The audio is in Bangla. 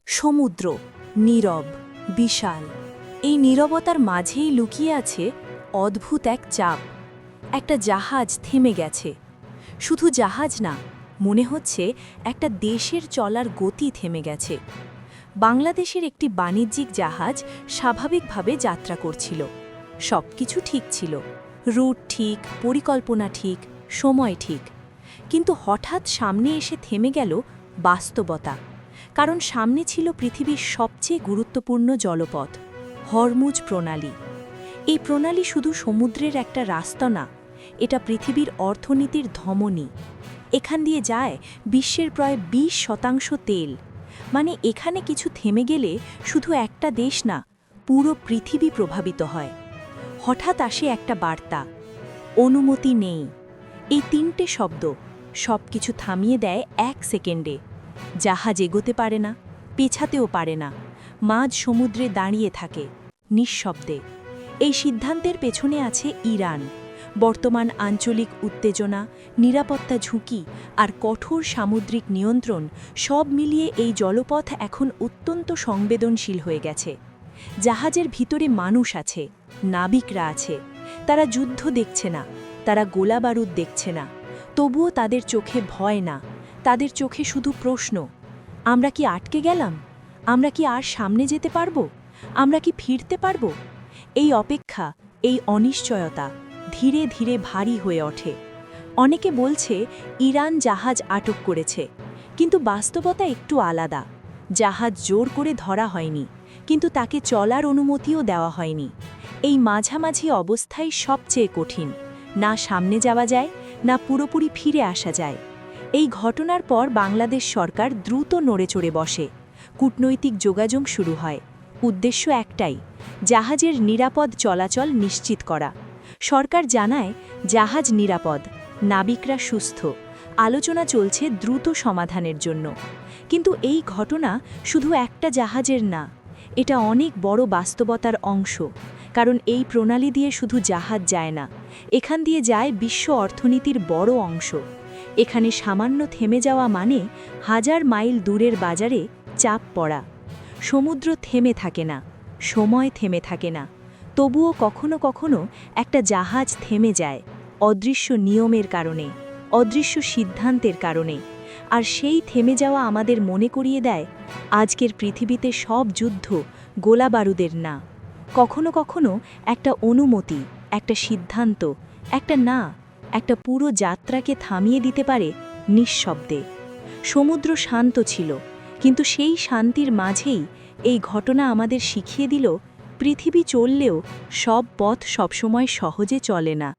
সমুদ্র নীরব, বিশাল। এই নীরবতার মাঝেই লুকিয়ে আছে অদ্ভুত এক চাপ। একটা জাহাজ থেমে গেছে। শুধু জাহাজ না, মনে হচ্ছে একটা দেশের চলার গতি থেমে গেছে। বাংলাদেশের একটি বাণিজ্যিক জাহাজ স্বাভাবিকভাবে যাত্রা করছিল। সবকিছু ঠিক ছিল, রুট ঠিক, পরিকল্পনা ঠিক, সময় ঠিক। কিন্তু হঠাৎ সামনে এসে থেমে গেল বাস্তবতা। কারণ সামনে ছিল পৃথিবীর সবচেয়ে গুরুত্বপূর্ণ জলপথ, হরমুজ প্রণালী। এই প্রণালী শুধু সমুদ্রের একটা রাস্তা না, এটা পৃথিবীর অর্থনীতির ধমনী। এখান দিয়ে যায় বিশ্বের প্রায় 20% তেল। মানে এখানে কিছু থেমে গেলে শুধু একটা দেশ না, পুরো পৃথিবী প্রভাবিত হয়। হঠাৎ আসে একটা বার্তা, অনুমতি নেই। এই 3টে শব্দ সবকিছু থামিয়ে দেয় 1 সেকেন্ডে। জাহাজ এগোতে পারে না, পেছাতেও পারে না, মাঝ সমুদ্রে দাঁড়িয়ে থাকে নিঃশব্দে। এই সিদ্ধান্তের পেছনে আছে ইরান। বর্তমান আঞ্চলিক উত্তেজনা, নিরাপত্তা ঝুঁকি আর কঠোর সামুদ্রিক নিয়ন্ত্রণ সব মিলিয়ে এই জলপথ এখন অত্যন্ত সংবেদনশীল হয়ে গেছে। জাহাজের ভিতরে মানুষ আছে, নাবিকরা আছে। তারা যুদ্ধ দেখছে না, তারা গোলাবারুদ দেখছে না, তবুও তাদের চোখে ভয় না, তাদের চোখে শুধু প্রশ্ন। আমরা কি আটকে গেলাম? আমরা কি আর সামনে যেতে পারবো? আমরা কি ফিরতে পারবো? এই অপেক্ষা, এই অনিশ্চয়তা ধীরে ধীরে ভারী হয়ে ওঠে। অনেকে বলছে ইরান জাহাজ আটক করেছে, কিন্তু বাস্তবতা একটু আলাদা। জাহাজ জোর করে ধরা হয়নি, কিন্তু তাকে চলার অনুমতিও দেওয়া হয়নি। এই মাঝামাঝি অবস্থাই সবচেয়ে কঠিন। না সামনে যাওয়া যায়, না পুরোপুরি ফিরে আসা যায়। এই ঘটনার পর বাংলাদেশ সরকার দ্রুত নড়েচড়ে বসে। কূটনৈতিক যোগাযোগ শুরু হয়। উদ্দেশ্য একটাই, জাহাজের নিরাপদ চলাচল নিশ্চিত করা। সরকার জানায় জাহাজ নিরাপদ, নাবিকরা সুস্থ। আলোচনা চলছে দ্রুত সমাধানের জন্য। কিন্তু এই ঘটনা শুধু একটা জাহাজের না, এটা অনেক বড় বাস্তবতার অংশ। কারণ এই প্রণালী দিয়ে শুধু জাহাজ যায় না, এখান দিয়ে যায় বিশ্ব অর্থনীতির বড় অংশ। এখানে সামান্য থেমে যাওয়া মানে হাজার মাইল দূরের বাজারে চাপ পড়া। সমুদ্র থেমে থাকে না, সময় থেমে থাকে না, তবুও কখনো কখনো একটা জাহাজ থেমে যায় অদৃশ্য নিয়মের কারণে, অদৃশ্য সিদ্ধান্তের কারণে। আর সেই থেমে যাওয়া আমাদের মনে করিয়ে দেয় আজকের পৃথিবীতে সব যুদ্ধ গোলাবারুদের না। কখনো কখনো একটা অনুমতি, একটা সিদ্ধান্ত, একটা না, একটা পুরো যাত্রাকে থামিয়ে দিতে পারে নিঃশব্দে। সমুদ্র শান্ত ছিল, কিন্তু সেই শান্তির মাঝেই এই ঘটনা আমাদের শিখিয়ে দিল পৃথিবী চললেও সব পথ সবসময় সহজে চলে না।